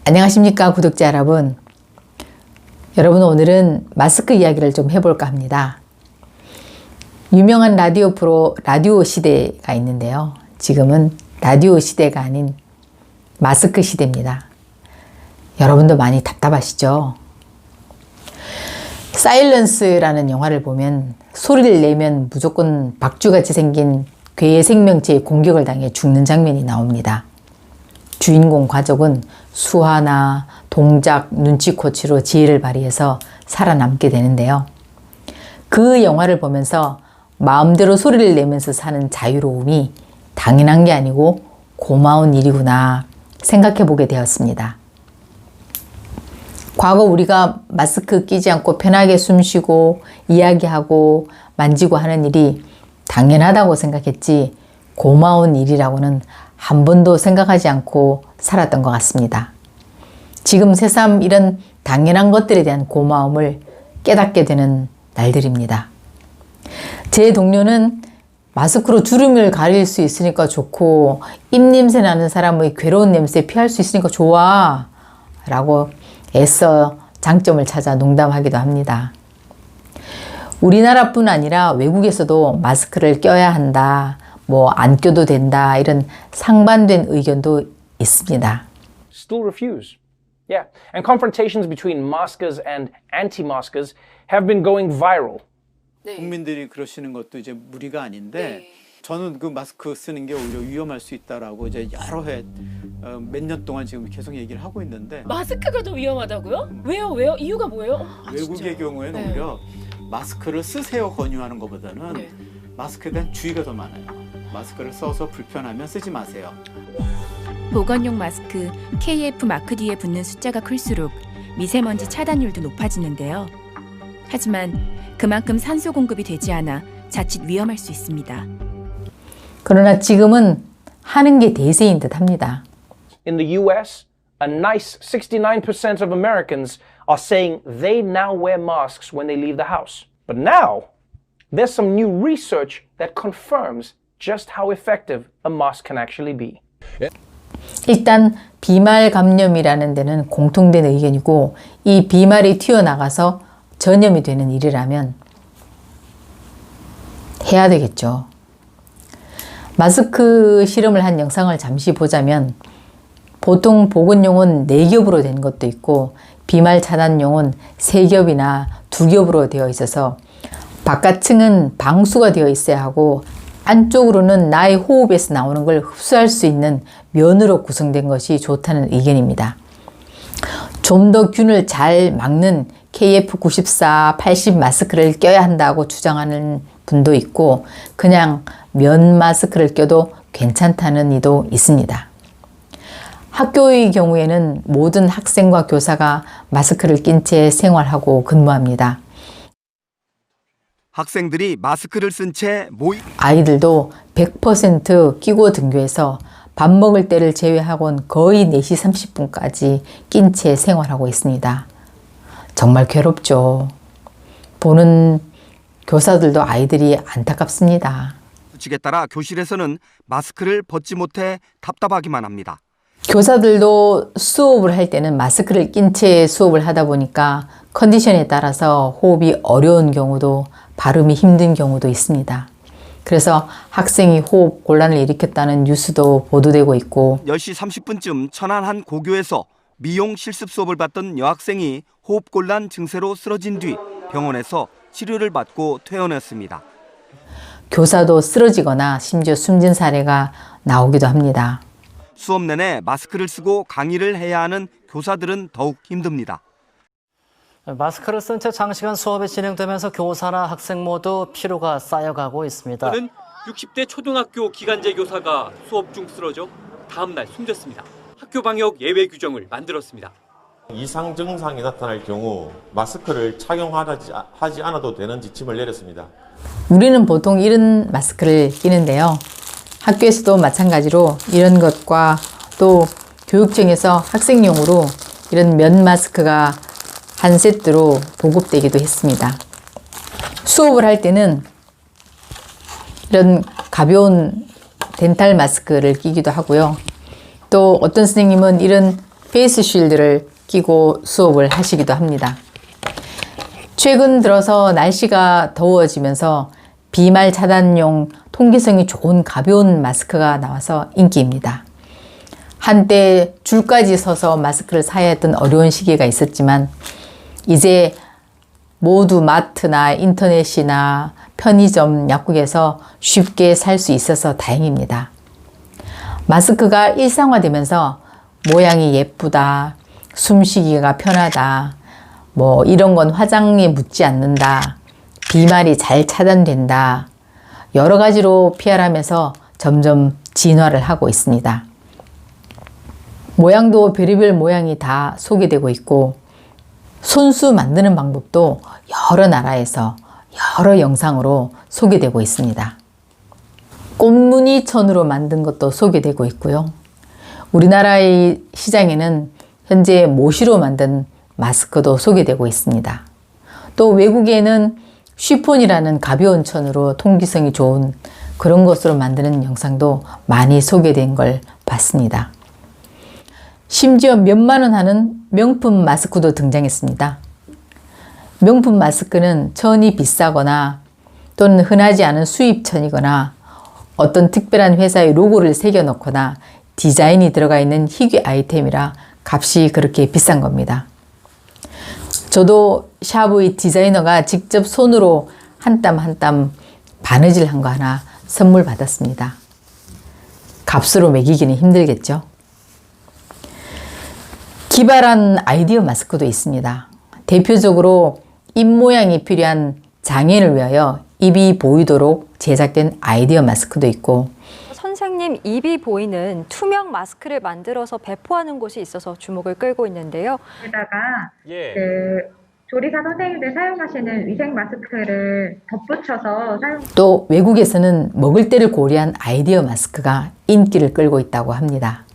안녕하십니까 구독자 여러분. 여러분, 오늘은 마스크 이야기를 좀 해볼까 합니다. 유명한 라디오 프로 라디오 시대가 있는데요. 지금은 라디오 시대가 아닌 마스크 시대입니다. 여러분도 많이 답답하시죠? 사일런스라는 영화를 보면 소리를 내면 무조건 박쥐같이 생긴 괴의 생명체의 공격을 당해 죽는 장면이 나옵니다. 주인공 가족은 수화나 동작, 눈치코치로 지혜를 발휘해서 살아남게 되는데요. 그 영화를 보면서 마음대로 소리를 내면서 사는 자유로움이 당연한 게 아니고 고마운 일이구나 생각해 보게 되었습니다. 과거 우리가 마스크 끼지 않고 편하게 숨 쉬고 이야기하고 만지고 하는 일이 당연하다고 생각했지 고마운 일이라고는 한 번도 생각하지 않고 살았던 것 같습니다. 지금 새삼 이런 당연한 것들에 대한 고마움을 깨닫게 되는 날들입니다. 제 동료는 마스크로 주름을 가릴 수 있으니까 좋고 입냄새 나는 사람의 괴로운 냄새 피할 수 있으니까 좋아 라고 애써 장점을 찾아 농담하기도 합니다. 우리나라뿐 아니라 외국에서도 마스크를 껴야 한다, 안 껴도 된다, 이런 상반된 의견도 있습니다. Still refuse. Yeah, and confrontations between maskers and anti-maskers have been going viral. 네. 국민들이 그러시는 것도 이제 무리가 아닌데, 저는 그 마스크 쓰는 게 오히려 위험할 수 있다라고 이제 여러 해 몇 년 동안 지금 계속 얘기를 하고 있는데. 마스크가 더 위험하다고요? 왜요? 이유가 뭐예요? 외국의 경우에는 오히려 마스크를 쓰세요 권유하는 것보다는 마스크에 대한 주의가 더 많아요. 마스크를 써서 불편하면 쓰지 마세요. 보건용 마스크 KF 마크 뒤에 붙는 숫자가 클수록 미세먼지 차단율도 높아지는데요. 하지만 그만큼 산소 공급이 되지 않아 자칫 위험할 수 있습니다. 그러나 지금은 하는 게 대세인 듯 합니다. In the US, a nice 69% of Americans are saying they now wear masks when they leave the house. But now, there's some new research that confirms just how effective a mask can actually be. 일단 비말 감염이라는 데는 공통된 의견이고, 이 비말이 튀어나가서 전염이 되는 일이라면 해야 되겠죠. 마스크 실험을 한 영상을 잠시 보자면 보통 보건용은 4겹으로 된 것도 있고 비말 차단용은 3겹이나 2겹으로 되어 있어서 바깥층은 방수가 되어 있어야 하고 안쪽으로는 나의 호흡에서 나오는 걸 흡수할 수 있는 면으로 구성된 것이 좋다는 의견입니다. 좀 더 균을 잘 막는 KF94, 80 마스크를 껴야 한다고 주장하는 분도 있고 그냥 면 마스크를 껴도 괜찮다는 이도 있습니다. 학교의 경우에는 모든 학생과 교사가 마스크를 낀 채 생활하고 근무합니다. 학생들이 마스크를 쓴 채 아이들도 100% 끼고 등교해서 밥 먹을 때를 제외하고는 거의 4시 30분까지 낀 채 생활하고 있습니다. 정말 괴롭죠. 보는 교사들도 아이들이 안타깝습니다. 규칙에 따라 교실에서는 마스크를 벗지 못해 답답하기만 합니다. 교사들도 수업을 할 때는 마스크를 낀 채 수업을 하다 보니까 컨디션에 따라서 호흡이 어려운 경우도 발음이 힘든 경우도 있습니다. 그래서 학생이 호흡 곤란을 일으켰다는 뉴스도 보도되고 있고 10시 30분쯤 천안 한 고교에서 미용 실습 수업을 받던 여학생이 호흡곤란 증세로 쓰러진 뒤 병원에서 치료를 받고 퇴원했습니다. 교사도 쓰러지거나 심지어 숨진 사례가 나오기도 합니다. 수업 내내 마스크를 쓰고 강의를 해야 하는 교사들은 더욱 힘듭니다. 마스크를 쓴 채 장시간 수업이 진행되면서 교사나 학생 모두 피로가 쌓여가고 있습니다. 저는 60대 초등학교 기간제 교사가 수업 중 쓰러져 다음 날 숨졌습니다. 학교 방역 예외 규정을 만들었습니다. 이상 증상이 나타날 경우 마스크를 착용하지 않아도 되는 지침을 내렸습니다. 우리는 보통 이런 마스크를 끼는데요. 학교에서도 마찬가지로 이런 것과 또 교육청에서 학생용으로 이런 면 마스크가 한 세트로 보급되기도 했습니다. 수업을 할 때는 이런 가벼운 덴탈 마스크를 끼기도 하고요. 또 어떤 선생님은 이런 페이스 쉴드를 끼고 수업을 하시기도 합니다. 최근 들어서 날씨가 더워지면서 비말 차단용 통기성이 좋은 가벼운 마스크가 나와서 인기입니다. 한때 줄까지 서서 마스크를 사야 했던 어려운 시기가 있었지만 이제 모두 마트나 인터넷이나 편의점, 약국에서 쉽게 살 수 있어서 다행입니다. 마스크가 일상화되면서 모양이 예쁘다, 숨쉬기가 편하다, 뭐 이런 건 화장에 묻지 않는다, 비말이 잘 차단된다, 여러 가지로 PR하면서 점점 진화를 하고 있습니다. 모양도 별의별 모양이 다 소개되고 있고 손수 만드는 방법도 여러 나라에서 여러 영상으로 소개되고 있습니다. 꽃무늬 천으로 만든 것도 소개되고 있고요. 우리나라의 시장에는 현재 모시로 만든 마스크도 소개되고 있습니다. 또 외국에는 쉬폰이라는 가벼운 천으로 통기성이 좋은 그런 것으로 만드는 영상도 많이 소개된 걸 봤습니다. 심지어 몇만 원 하는 명품 마스크도 등장했습니다. 명품 마스크는 천이 비싸거나 또는 흔하지 않은 수입천이거나 어떤 특별한 회사의 로고를 새겨놓거나 디자인이 들어가 있는 희귀 아이템이라 값이 그렇게 비싼 겁니다. 저도 샵의 디자이너가 직접 손으로 한 땀 한 땀 바느질 한 거 하나 선물 받았습니다. 값으로 매기기는 힘들겠죠. 기발한 아이디어 마스크도 있습니다. 대표적으로 입 모양이 필요한 장애인을 위하여 입이 보이도록 제작된 아이디어 마스크도 있고, 선생님 입이 보이는 투명 마스크를 만들어서 배포하는 곳이 있어서 주목을 끌고 있는데요. 게다가 조리사 선생님들 사용하시는 위생 마스크를 덧붙여서 사용. 또 외국에서는 먹을 때를 고려한 아이디어 마스크가 인기를 끌고 있다고 합니다.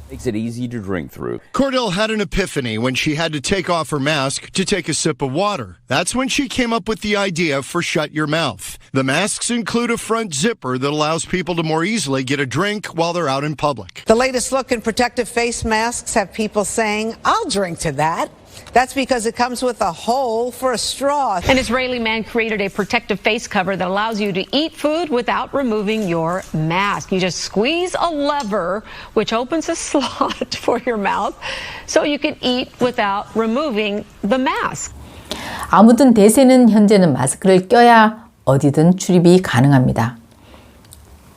Makes it easy to drink through. Cordell had an epiphany when she had to take off her mask to take a sip of water. That's when she came up with the idea for Shut Your Mouth. The masks include a front zipper that allows people to more easily get a drink while they're out in public. The latest look in protective face masks have people saying, "I'll drink to that." That's because it comes with a hole for a straw. An Israeli man created a protective face cover that allows you to eat food without removing your mask. You just squeeze a lever, which opens a slot for your mouth, so you can eat without removing the mask. 아무튼 대세는 현재는 마스크를 껴야 어디든 출입이 가능합니다.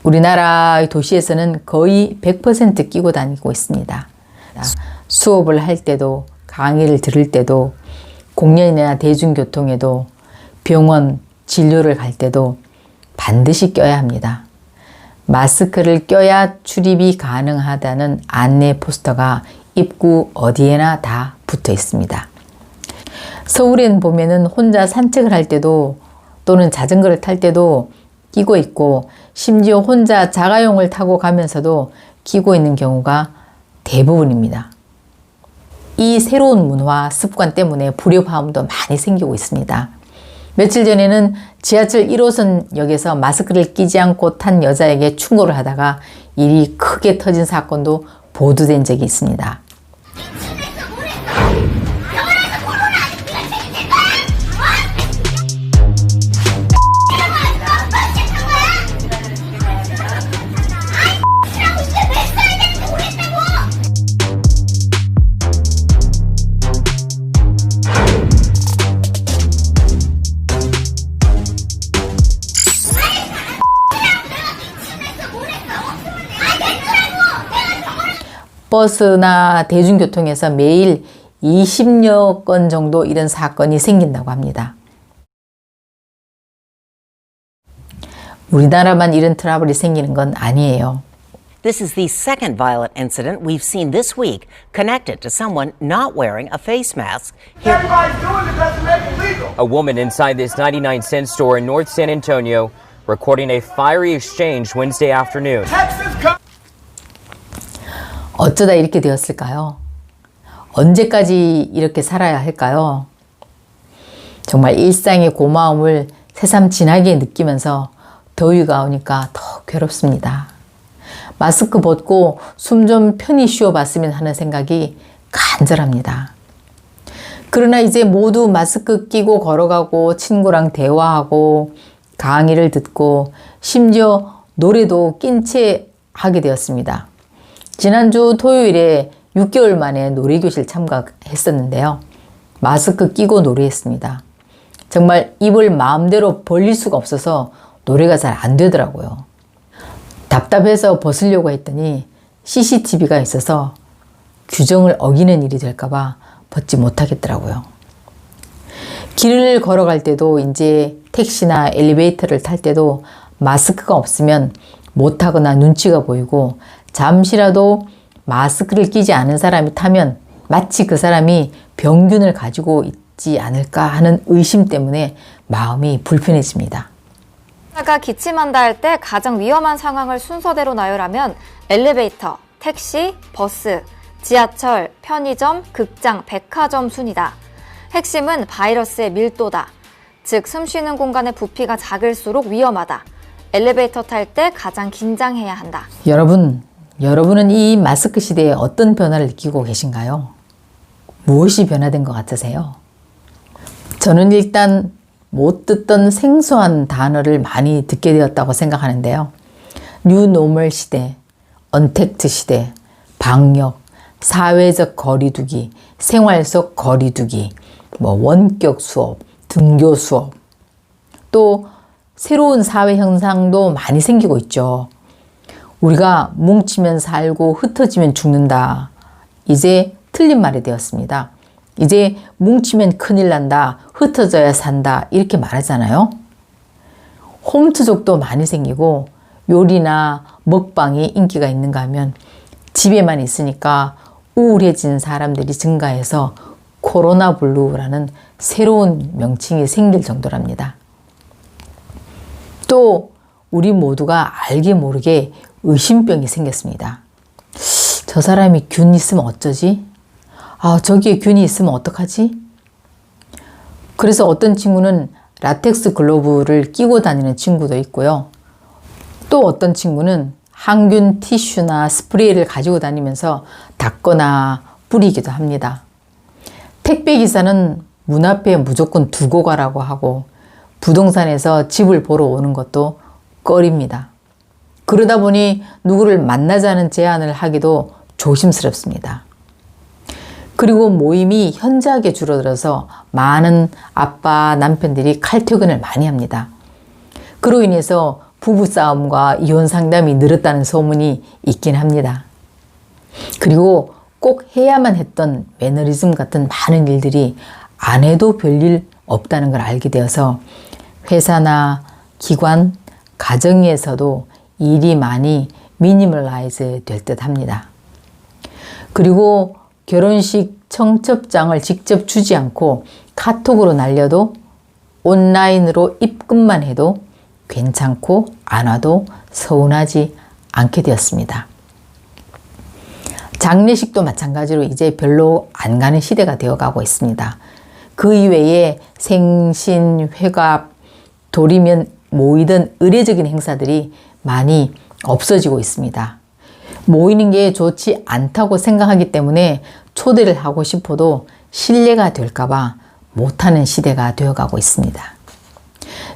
우리나라의 도시에서는 거의 100% 끼고 다니고 있습니다. 수업을 할 때도, 강의를 들을 때도, 공연이나 대중교통에도, 병원, 진료를 갈 때도 반드시 껴야 합니다. 마스크를 껴야 출입이 가능하다는 안내 포스터가 입구 어디에나 다 붙어 있습니다. 서울엔 보면은 혼자 산책을 할 때도 또는 자전거를 탈 때도 끼고 있고, 심지어 혼자 자가용을 타고 가면서도 끼고 있는 경우가 대부분입니다. 이 새로운 문화, 습관 때문에 불협화음도 많이 생기고 있습니다. 며칠 전에는 지하철 1호선 역에서 마스크를 끼지 않고 탄 여자에게 충고를 하다가 일이 크게 터진 사건도 보도된 적이 있습니다. 버스나 대중교통에서 매일 20여 건 정도 이런 사건이 생긴다고 합니다. 우리나라만 이런 트러블이 생기는 건 아니에요. This is the second violent incident we've seen this week connected to someone not wearing a face mask. Everybody's doing it because it's illegal. A woman inside this 99-cent store in North San Antonio recording a fiery exchange Wednesday afternoon. 어쩌다 이렇게 되었을까요? 언제까지 이렇게 살아야 할까요? 정말 일상의 고마움을 새삼 진하게 느끼면서 더위가 오니까 더 괴롭습니다. 마스크 벗고 숨 좀 편히 쉬어봤으면 하는 생각이 간절합니다. 그러나 이제 모두 마스크 끼고 걸어가고 친구랑 대화하고 강의를 듣고 심지어 노래도 낀 채 하게 되었습니다. 지난주 토요일에 6개월 만에 노래교실 참가했었는데요. 마스크 끼고 노래했습니다. 정말 입을 마음대로 벌릴 수가 없어서 노래가 잘 안 되더라고요. 답답해서 벗으려고 했더니 CCTV가 있어서 규정을 어기는 일이 될까봐 벗지 못하겠더라고요. 길을 걸어갈 때도 이제 택시나 엘리베이터를 탈 때도 마스크가 없으면 못하거나 눈치가 보이고 잠시라도 마스크를 끼지 않은 사람이 타면 마치 그 사람이 병균을 가지고 있지 않을까 하는 의심 때문에 마음이 불편해집니다. 가 기침한다 할 때 가장 위험한 상황을 순서대로 나열하면 엘리베이터, 택시, 버스, 지하철, 편의점, 극장, 백화점 순이다. 핵심은 바이러스의 밀도다. 즉, 숨쉬는 공간의 부피가 작을수록 위험하다. 엘리베이터 탈 때 가장 긴장해야 한다. 여러분은 이 마스크 시대에 어떤 변화를 느끼고 계신가요? 무엇이 변화된 것 같으세요? 저는 일단 못 듣던 생소한 단어를 많이 듣게 되었다고 생각하는데요. 뉴노멀 시대, 언택트 시대, 방역, 사회적 거리두기, 생활 속 거리두기, 원격 수업, 등교 수업, 또 새로운 사회 현상도 많이 생기고 있죠. 우리가 뭉치면 살고 흩어지면 죽는다. 이제 틀린 말이 되었습니다. 이제 뭉치면 큰일 난다. 흩어져야 산다. 이렇게 말하잖아요. 홈트족도 많이 생기고 요리나 먹방이 인기가 있는가 하면 집에만 있으니까 우울해진 사람들이 증가해서 코로나 블루라는 새로운 명칭이 생길 정도랍니다. 또 우리 모두가 알게 모르게 의심병이 생겼습니다. 저 사람이 균 있으면 어쩌지? 저기에 균이 있으면 어떡하지? 그래서 어떤 친구는 라텍스 글로브를 끼고 다니는 친구도 있고요. 또 어떤 친구는 항균 티슈나 스프레이를 가지고 다니면서 닦거나 뿌리기도 합니다. 택배기사는 문 앞에 무조건 두고 가라고 하고 부동산에서 집을 보러 오는 것도 꺼립니다. 그러다 보니 누구를 만나자는 제안을 하기도 조심스럽습니다. 그리고 모임이 현저하게 줄어들어서 많은 아빠, 남편들이 칼퇴근을 많이 합니다. 그로 인해서 부부싸움과 이혼 상담이 늘었다는 소문이 있긴 합니다. 그리고 꼭 해야만 했던 매너리즘 같은 많은 일들이 안 해도 별일 없다는 걸 알게 되어서 회사나 기관, 가정에서도 일이 많이 미니멀라이즈 될 듯 합니다. 그리고 결혼식 청첩장을 직접 주지 않고 카톡으로 날려도 온라인으로 입금만 해도 괜찮고 안 와도 서운하지 않게 되었습니다. 장례식도 마찬가지로 이제 별로 안 가는 시대가 되어가고 있습니다. 그 이외에 생신, 회갑, 돌이면 모이던 의례적인 행사들이 많이 없어지고 있습니다. 모이는 게 좋지 않다고 생각하기 때문에 초대를 하고 싶어도 신뢰가 될까봐 못하는 시대가 되어가고 있습니다.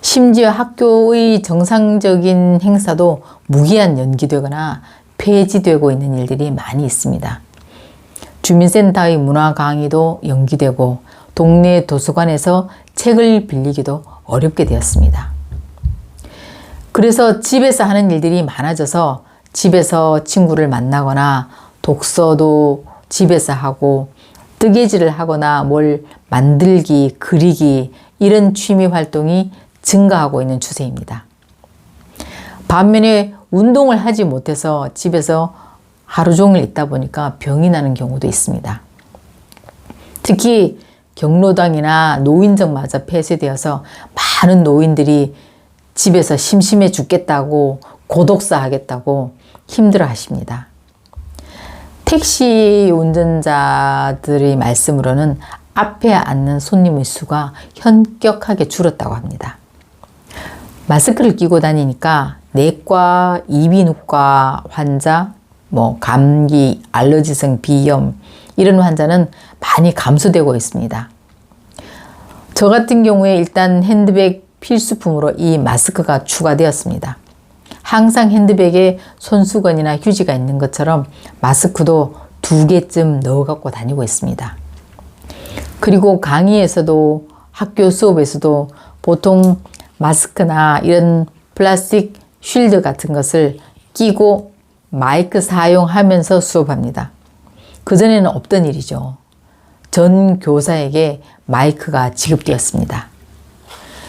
심지어 학교의 정상적인 행사도 무기한 연기되거나 폐지되고 있는 일들이 많이 있습니다. 주민센터의 문화 강의도 연기되고 동네 도서관에서 책을 빌리기도 어렵게 되었습니다. 그래서 집에서 하는 일들이 많아져서 집에서 친구를 만나거나 독서도 집에서 하고 뜨개질을 하거나 뭘 만들기, 그리기 이런 취미 활동이 증가하고 있는 추세입니다. 반면에 운동을 하지 못해서 집에서 하루 종일 있다 보니까 병이 나는 경우도 있습니다. 특히 경로당이나 노인정마저 폐쇄되어서 많은 노인들이 집에서 심심해 죽겠다고 고독사 하겠다고 힘들어 하십니다. 택시 운전자들의 말씀으로는 앞에 앉는 손님의 수가 현격하게 줄었다고 합니다. 마스크를 끼고 다니니까 내과, 이비인후과 환자, 감기, 알러지성 비염 이런 환자는 많이 감소되고 있습니다. 저 같은 경우에 일단 핸드백 필수품으로 이 마스크가 추가되었습니다. 항상 핸드백에 손수건이나 휴지가 있는 것처럼 마스크도 2개쯤 넣어 갖고 다니고 있습니다. 그리고 강의에서도 학교 수업에서도 보통 마스크나 이런 플라스틱 쉴드 같은 것을 끼고 마이크 사용하면서 수업합니다. 그전에는 없던 일이죠. 전 교사에게 마이크가 지급되었습니다.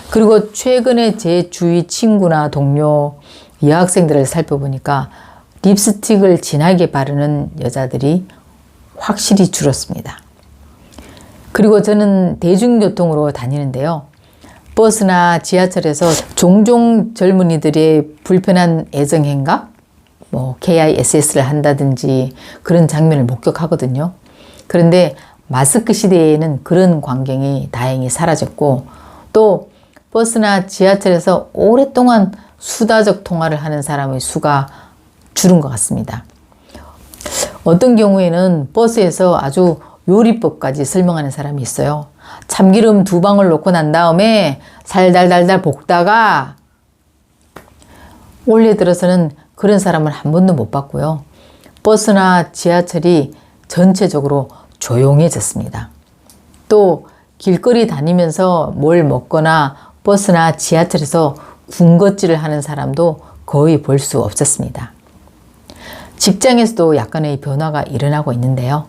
그리고 최근에 제 주위 친구나 동료 여학생들을 살펴보니까 립스틱을 진하게 바르는 여자들이 확실히 줄었습니다. 그리고 저는 대중교통으로 다니는데요. 버스나 지하철에서 종종 젊은이들의 불편한 애정행각, KISS를 한다든지 그런 장면을 목격하거든요. 그런데 마스크 시대에는 그런 광경이 다행히 사라졌고, 또 버스나 지하철에서 오랫동안 수다적 통화를 하는 사람의 수가 줄은 것 같습니다. 어떤 경우에는 버스에서 아주 요리법까지 설명하는 사람이 있어요. 참기름 2방울 넣고 난 다음에 살달달달 볶다가, 올해 들어서는 그런 사람을 한 번도 못 봤고요. 버스나 지하철이 전체적으로 조용해졌습니다. 또 길거리 다니면서 뭘 먹거나 버스나 지하철에서 군것질을 하는 사람도 거의 볼 수 없었습니다. 직장에서도 약간의 변화가 일어나고 있는데요.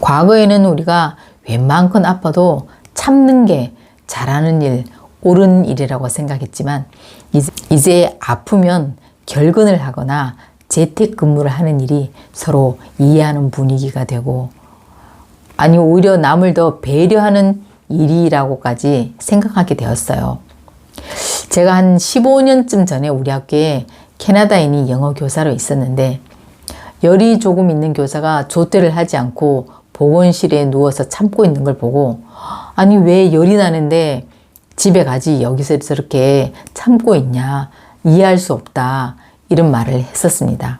과거에는 우리가 웬만큼 아파도 참는 게 잘하는 일, 옳은 일이라고 생각했지만 이제 아프면 결근을 하거나 재택근무를 하는 일이 서로 이해하는 분위기가 되고, 아니 오히려 남을 더 배려하는 일이라고까지 생각하게 되었어요. 제가 한 15년쯤 전에 우리 학교에 캐나다인이 영어 교사로 있었는데, 열이 조금 있는 교사가 조퇴를 하지 않고 보건실에 누워서 참고 있는 걸 보고, 아니 왜 열이 나는데 집에 가지 여기서 저렇게 참고 있냐, 이해할 수 없다, 이런 말을 했었습니다.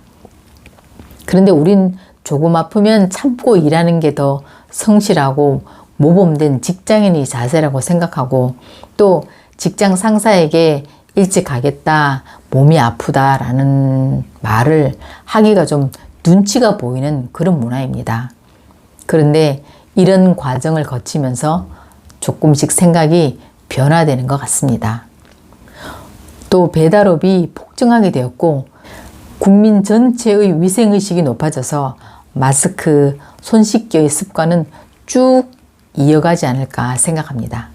그런데 우린 조금 아프면 참고 일하는 게 더 성실하고 모범된 직장인의 자세라고 생각하고, 또 직장 상사에게 일찍 가겠다, 몸이 아프다라는 말을 하기가 좀 눈치가 보이는 그런 문화입니다. 그런데 이런 과정을 거치면서 조금씩 생각이 변화되는 것 같습니다. 또 배달업이 폭증하게 되었고, 국민 전체의 위생의식이 높아져서 마스크, 손 씻기의 습관은 쭉 이어가지 않을까 생각합니다.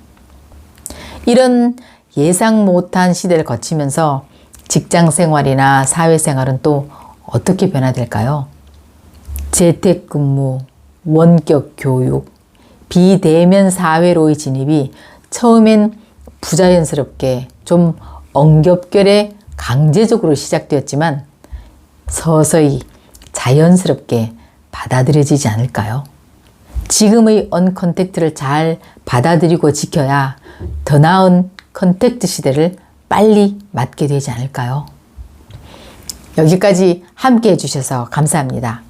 이런 예상 못한 시대를 거치면서 직장 생활이나 사회 생활은 또 어떻게 변화될까요? 재택근무, 원격 교육, 비대면 사회로의 진입이 처음엔 부자연스럽게 좀 엉겹결에 강제적으로 시작되었지만 서서히 자연스럽게 받아들여지지 않을까요? 지금의 언컨택트를 잘 받아들이고 지켜야 더 나은 컨택트 시대를 빨리 맞게 되지 않을까요? 여기까지 함께 해주셔서 감사합니다.